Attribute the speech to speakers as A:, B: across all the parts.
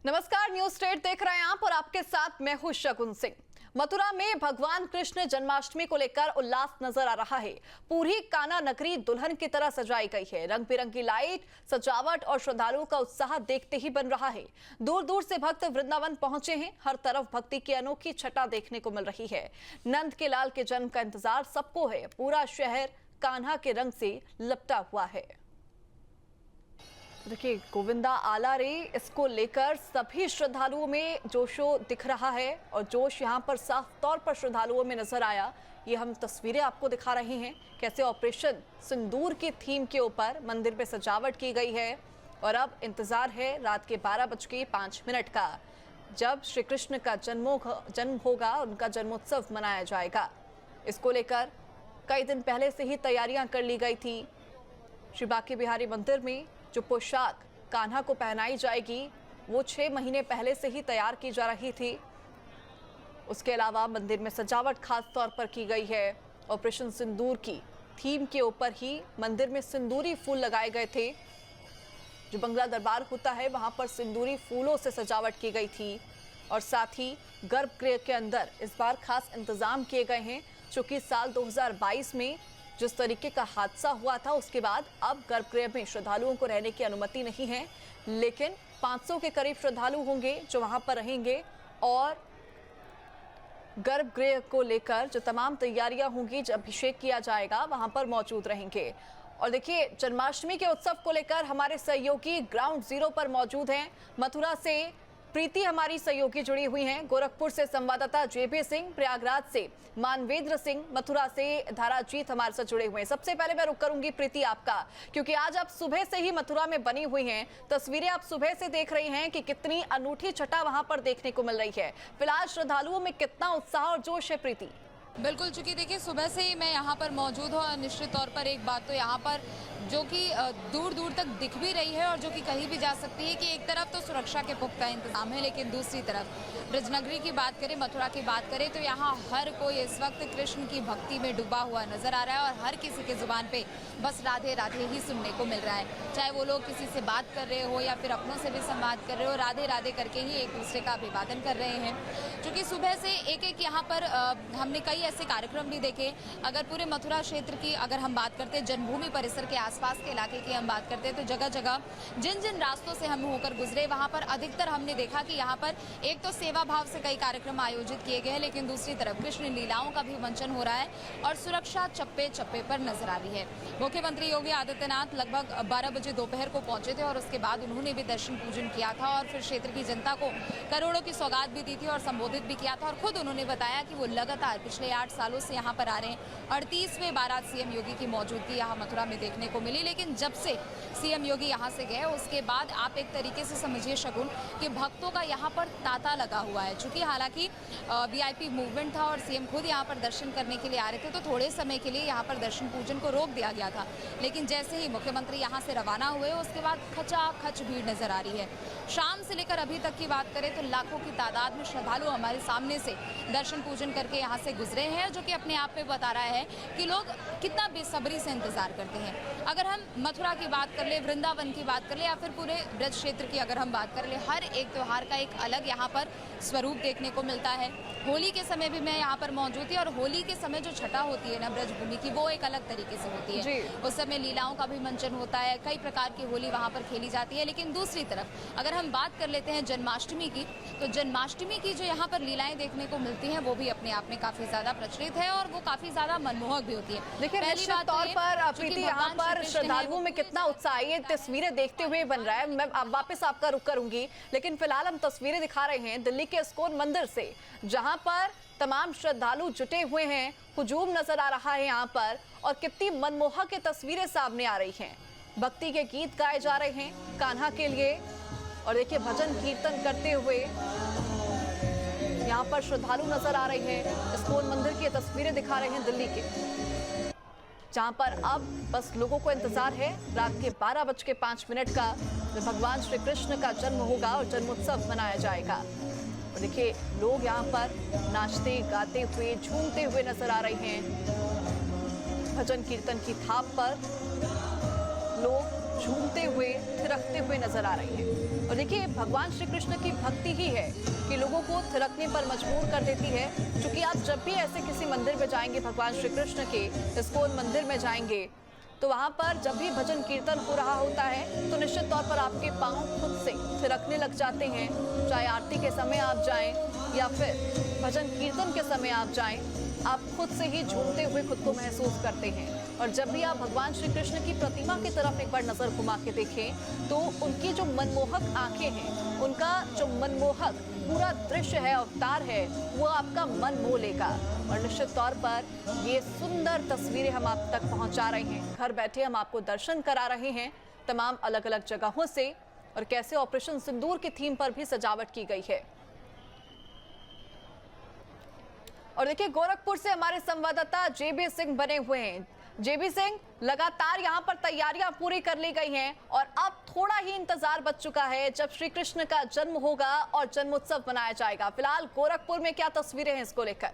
A: नमस्कार, news state देख रहे हैं आप और आपके साथ मैं हूं शगुन सिंह। मथुरा में भगवान कृष्ण जन्माष्टमी को लेकर उल्लास नजर आ रहा है। पूरी कान्हा नगरी दुल्हन की तरह सजाई गई है। रंग बिरंगी लाइट, सजावट और श्रद्धालुओं का उत्साह देखते ही बन रहा है। दूर दूर से भक्त वृंदावन पहुंचे हैं। हर तरफ भक्ति की अनोखी छटा देखने को मिल रही है। नंद के लाल के जन्म का इंतजार सबको है। पूरा शहर कान्हा के रंग से लपटा हुआ है। देखिए, गोविंदा आला रे, इसको लेकर सभी श्रद्धालुओं में जोशो दिख रहा है और जोश यहां पर साफ तौर पर श्रद्धालुओं में नजर आया। ये हम तस्वीरें आपको दिखा रहे हैं कैसे ऑपरेशन सिंदूर की थीम के ऊपर मंदिर में सजावट की गई है। और अब इंतजार है रात के 12:05 का, जब श्री कृष्ण का जन्म होगा, उनका जन्मोत्सव मनाया जाएगा। इसको लेकर कई दिन पहले से ही तैयारियां कर ली गई थी। श्री बांके बिहारी मंदिर में जो पोशाक कान्हा को पहनाई जाएगी वो 6 महीने पहले से ही तैयार की जा रही थी। उसके अलावा मंदिर में सजावट खास तौर पर की गई है। ऑपरेशन सिंदूर की थीम के ऊपर ही मंदिर में सिंदूरी फूल लगाए गए थे। जो बंगला दरबार होता है वहां पर सिंदूरी फूलों से सजावट की गई थी। और साथ ही गर्भगृह के अंदर इस बार खास इंतजाम किए गए हैं, चूंकि साल 2022 में जिस तरीके का हादसा हुआ था उसके बाद अब गर्भगृह में श्रद्धालुओं को रहने की अनुमति नहीं है, लेकिन 500 के करीब श्रद्धालु होंगे जो वहां पर रहेंगे और गर्भगृह को लेकर जो तमाम तैयारियां होंगी, जब अभिषेक किया जाएगा वहां पर मौजूद रहेंगे। और देखिए, जन्माष्टमी के उत्सव को लेकर हमारे सहयोगी ग्राउंड जीरो पर मौजूद हैं। मथुरा से प्रीति हमारी सहयोगी जुड़ी हुई हैं, गोरखपुर से संवाददाता जेबी सिंह, प्रयागराज से मानवेंद्र सिंह, मथुरा से धाराजीत हमारे साथ जुड़े हुए हैं। सबसे पहले मैं रुक करूंगी प्रीति आपका, क्योंकि आज आप सुबह से ही मथुरा में बनी हुई हैं। तस्वीरें आप सुबह से देख रही हैं कि कितनी अनूठी छटा वहां पर देखने को मिल रही है। फिलहाल श्रद्धालुओं में कितना उत्साह और जोश है प्रीति?
B: बिल्कुल, चूंकि देखिए सुबह से ही मैं यहाँ पर मौजूद हूँ और निश्चित तौर पर एक बात तो यहाँ पर जो कि दूर दूर तक दिख भी रही है और जो कि कही भी जा सकती है कि एक तरफ तो सुरक्षा के पुख्ता इंतजाम है, लेकिन दूसरी तरफ ब्रजनगरी की बात करें, मथुरा की बात करें तो यहाँ हर कोई इस वक्त कृष्ण की भक्ति में डूबा हुआ नजर आ रहा है और हर किसी की जुबान पे बस राधे राधे ही सुनने को मिल रहा है। चाहे वो लोग किसी से बात कर रहे हो या फिर अपनों से भी संवाद कर रहे हो, राधे राधे करके ही एक दूसरे का अभिवादन कर रहे हैं। क्योंकि सुबह से एक एक यहाँ पर हमने कई ऐसे कार्यक्रम भी देखे। अगर पूरे मथुरा क्षेत्र की अगर हम बात करते हैं, जन्मभूमि परिसर के आसपास के इलाके की हम बात करते हैं, तो जगह जगह जिन जिन रास्तों से हम होकर गुजरे वहां पर अधिकतर हमने देखा कि यहाँ पर एक तो सेवा भाव से कई कार्यक्रम आयोजित किए गए हैं, लेकिन दूसरी तरफ कृष्ण लीलाओं का भी मंचन हो रहा है और सुरक्षा चप्पे चप्पे पर नजर आ रही है। मुख्यमंत्री योगी आदित्यनाथ लगभग 12 बजे दोपहर को पहुंचे थे और उसके बाद उन्होंने भी दर्शन पूजन किया था और फिर क्षेत्र की जनता को करोड़ों की सौगात भी दी थी और संबोधित भी किया था। और खुद उन्होंने बताया कि वो लगातार पिछले 8 सालों से यहाँ पर आ रहे हैं। 38वें बारात सीएम योगी की मौजूदगी यहाँ मथुरा में देखने को मिली, लेकिन जब से सीएम योगी यहाँ से गए उसके बाद आप एक तरीके से समझिए शगुन कि भक्तों का यहाँ पर तांता लगा हुआ है। चूंकि हालांकि वीआईपी मूवमेंट था और सीएम खुद यहाँ पर दर्शन करने के लिए आ रहे थे, तो थोड़े समय के लिए यहाँ पर दर्शन पूजन को रोक दिया गया था, लेकिन जैसे ही मुख्यमंत्री यहाँ से रवाना हुए उसके बाद खचाखच भीड़ नजर आ रही है। शाम से लेकर अभी तक की बात करें तो लाखों की तादाद में श्रद्धालु हमारे सामने से दर्शन पूजन करके यहाँ से गुजरे हैं, जो कि अपने आप में बता रहा है कि लोग कितना बेसब्री से इंतजार करते हैं। अगर हम मथुरा की बात कर ले, वृंदावन की बात कर ले या फिर पूरे ब्रज क्षेत्र की अगर हम बात कर ले, हर एक त्योहार का एक अलग यहाँ पर स्वरूप देखने को मिलता है। होली के समय भी मैं यहाँ पर मौजूद थी और होली के समय जो छटा होती है ना ब्रजभूमि की, वो एक अलग तरीके से होती है। उस समय लीलाओं का भी मंचन होता है, कई प्रकार की होली वहाँ पर खेली जाती है। लेकिन दूसरी तरफ अगर हम बात कर लेते हैं जन्माष्टमी की, तो जन्माष्टमी की जो यहाँ पर लीलाएं देखने को मिलती हैं वो भी अपने आप में काफी ज्यादा प्रचलित है और वो काफी ज्यादा मनमोहक भी होती है।
A: देखिए, निश्चित तौर पर प्रीति यहाँ पर श्रद्धालुओं में कितना उत्साह, ये तस्वीरें देखते हुए बन रहा है। मैं वापस आपका रुख करूंगी, लेकिन फिलहाल हम तस्वीरें दिखा रहे हैं दिल्ली के इस्कॉन मंदिर से, जहां पर तमाम श्रद्धालु जुटे हुए हैं। हुजूम नजर आ रहा है यहाँ पर और कितनी मनमोहक ये तस्वीरें सामने आ रही हैं। भक्ति के गीत गाए जा रहे हैं कान्हा के लिए और देखिए भजन कीर्तन करते हुए यहाँ पर श्रद्धालु नजर आ रहे हैं। इस्कॉन मंदिर की तस्वीरें दिखा रहे हैं दिल्ली के, जहां पर अब बस लोगों को इंतजार है रात के 12:05 का, जब भगवान श्री कृष्ण का जन्म होगा और जन्मोत्सव मनाया जाएगा। और देखिए, लोग यहाँ पर नाचते गाते हुए झूमते हुए नजर आ रहे हैं। भजन कीर्तन की थाप पर लोग झूमते हुए थिरकते हुए नजर आ रही है। और देखिए, भगवान श्री कृष्ण की भक्ति ही है कि लोगों को थिरकने पर मजबूर कर देती है। क्योंकि आप जब भी ऐसे किसी मंदिर में जाएंगे, भगवान श्री कृष्ण के इस्कॉन मंदिर में जाएंगे, तो वहां पर जब भी भजन कीर्तन हो रहा होता है तो निश्चित तौर पर आपके पांव खुद से थिरकने लग जाते हैं। चाहे आरती के समय आप जाएं या फिर भजन कीर्तन के समय आप जाएं, आप खुद से ही झूमते हुए खुद को महसूस करते हैं। और जब भी आप भगवान श्री कृष्ण की प्रतिमा की तरफ एक बार नजर घुमा के देखें तो उनकी जो मनमोहक आंखें हैं, उनका जो मनमोहक पूरा दृश्य है, अवतार है, वो आपका मन मोह लेगा। और निश्चित तौर पर ये सुंदर तस्वीरें हम आप तक पहुंचा रहे हैं। घर बैठे हम आपको दर्शन करा रहे हैं तमाम अलग अलग जगहों से, और कैसे ऑपरेशन सिंदूर की थीम पर भी सजावट की गई है। और देखिए, गोरखपुर से हमारे संवाददाता जेबी सिंह बने हुए हैं। जेबी सिंह, लगातार यहाँ पर तैयारियां पूरी कर ली गई हैं और अब थोड़ा ही इंतजार बच चुका है जब श्री कृष्ण का जन्म होगा और जन्मोत्सव मनाया जाएगा। फिलहाल गोरखपुर में क्या तस्वीरें हैं इसको लेकर?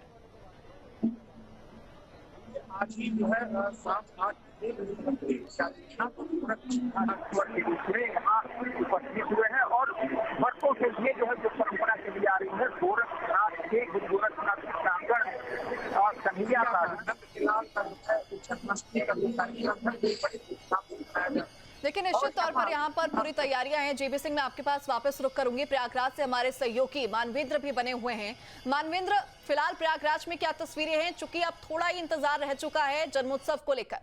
C: आज ही जो है 7-8 यहाँ उपस्थित हुए हैं और वर्षों से ये जो है जो परंपरा चली आ रही है, गोरखनाथ के गुरु गोरखनाथ के प्रांगण और कन्हैया का
A: देखिए, निश्चित तौर पर यहाँ पर पूरी तैयारियां हैं। जेबी सिंह, मैं आपके पास वापस रुक करूंगी। प्रयागराज से हमारे सहयोगी मानवेंद्र भी बने हुए हैं। मानवेंद्र, फिलहाल प्रयागराज में क्या तस्वीरें हैं, चूंकि अब थोड़ा ही इंतजार रह चुका है जन्मोत्सव को लेकर?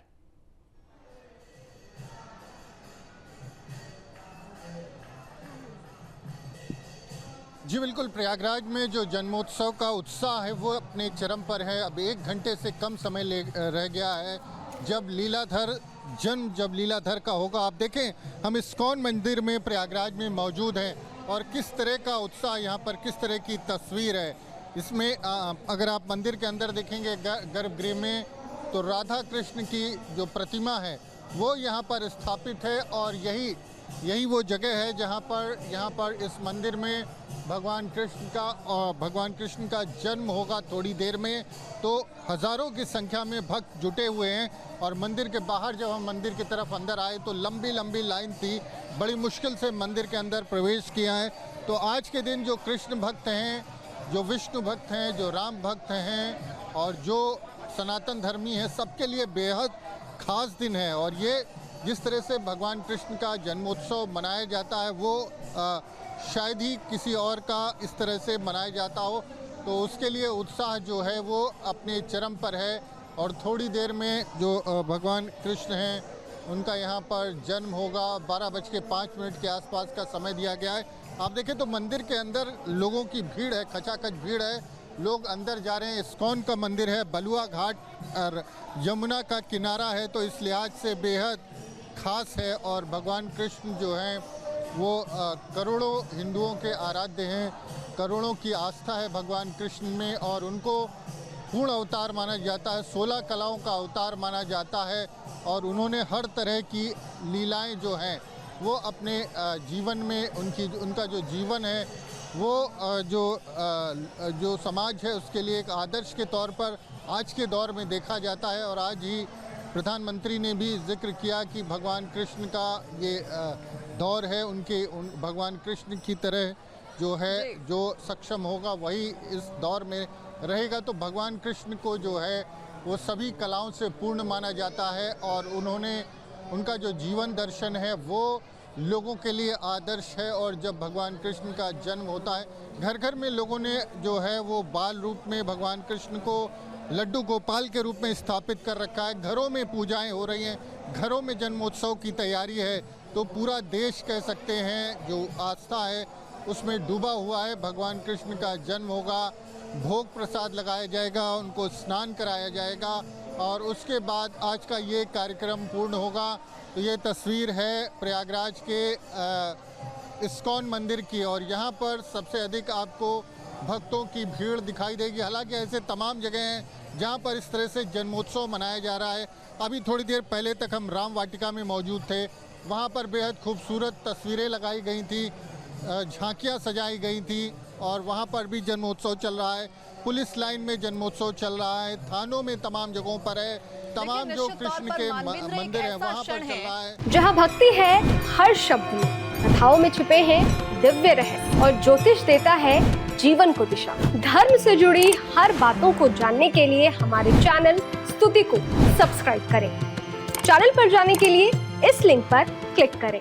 D: जी बिल्कुल, प्रयागराज में जो जन्मोत्सव का उत्साह है वो अपने चरम पर है। अब 1 घंटे से कम समय रह गया है जब लीलाधर का होगा। आप देखें, हम इस्कॉन मंदिर में प्रयागराज में मौजूद हैं और किस तरह का उत्साह यहाँ पर, किस तरह की तस्वीर है इसमें। अगर आप मंदिर के अंदर देखेंगे गर्भगृह में, तो राधा कृष्ण की जो प्रतिमा है वो यहाँ पर स्थापित है और यही वो जगह है जहाँ पर इस मंदिर में भगवान कृष्ण का जन्म होगा थोड़ी देर में। तो हज़ारों की संख्या में भक्त जुटे हुए हैं और मंदिर के बाहर जब हम मंदिर की तरफ अंदर आए तो लंबी लंबी लाइन थी, बड़ी मुश्किल से मंदिर के अंदर प्रवेश किया है। तो आज के दिन जो कृष्ण भक्त हैं, जो विष्णु भक्त हैं, जो राम भक्त हैं और जो सनातन धर्मी हैं, सबके लिए बेहद खास दिन है। और ये जिस तरह से भगवान कृष्ण का जन्मोत्सव मनाया जाता है वो शायद ही किसी और का इस तरह से मनाया जाता हो, तो उसके लिए उत्साह जो है वो अपने चरम पर है। और थोड़ी देर में जो भगवान कृष्ण हैं उनका यहाँ पर जन्म होगा। 12:05 के आसपास का समय दिया गया है। आप देखें तो मंदिर के अंदर लोगों की भीड़ है, खचाखच भीड़ है, लोग अंदर जा रहे हैं। इस्कॉन का मंदिर है, बलुआ घाट और यमुना का किनारा है, तो इस लिहाज से बेहद खास है। और भगवान कृष्ण जो हैं वो करोड़ों हिंदुओं के आराध्य हैं, करोड़ों की आस्था है भगवान कृष्ण में और उनको पूर्ण अवतार माना जाता है, 16 कलाओं का अवतार माना जाता है। और उन्होंने हर तरह की लीलाएं जो हैं वो अपने जीवन में उनका जो जीवन है वो जो समाज है उसके लिए एक आदर्श के तौर पर आज के दौर में देखा जाता है। और आज ही प्रधानमंत्री ने भी जिक्र किया कि भगवान कृष्ण का ये दौर है, भगवान कृष्ण की तरह जो है जो सक्षम होगा वही इस दौर में रहेगा। तो भगवान कृष्ण को जो है वो सभी कलाओं से पूर्ण माना जाता है और उनका जो जीवन दर्शन है वो लोगों के लिए आदर्श है। और जब भगवान कृष्ण का जन्म होता है, घर घर में लोगों ने जो है वो बाल रूप में भगवान कृष्ण को लड्डू गोपाल के रूप में स्थापित कर रखा है। घरों में पूजाएं हो रही हैं, घरों में जन्मोत्सव की तैयारी है। तो पूरा देश कह सकते हैं जो आस्था है उसमें डूबा हुआ है। भगवान कृष्ण का जन्म होगा, भोग प्रसाद लगाया जाएगा, उनको स्नान कराया जाएगा और उसके बाद आज का ये कार्यक्रम पूर्ण होगा। तो ये तस्वीर है प्रयागराज के इस्कॉन मंदिर की और यहाँ पर सबसे अधिक आपको भक्तों की भीड़ दिखाई देगी। हालांकि ऐसे तमाम जगह हैं जहाँ पर इस तरह से जन्मोत्सव मनाया जा रहा है। अभी थोड़ी देर पहले तक हम राम वाटिका में मौजूद थे, वहाँ पर बेहद खूबसूरत तस्वीरें लगाई गई थी, झांकियाँ सजाई गई थी और वहाँ पर भी जन्मोत्सव चल रहा है। पुलिस लाइन में जन्मोत्सव चल रहा है, थानों में तमाम जगहों पर है, तमाम जो
A: निश्चित तौर
D: कृष्ण
A: पर
D: के
A: मानवेंद्र एक
D: मंदिर है
A: ऐसा
D: वहाँ पर
A: क्षण
D: चल
A: है
D: रहा है।
E: जहाँ भक्ति है हर शब्द में, कथाओं में छिपे हैं दिव्य रहस्य और ज्योतिष देता है जीवन को दिशा। धर्म से जुड़ी हर बातों को जानने के लिए हमारे चैनल स्तुति को सब्सक्राइब करें। चैनल पर जाने के लिए इस लिंक पर क्लिक करें।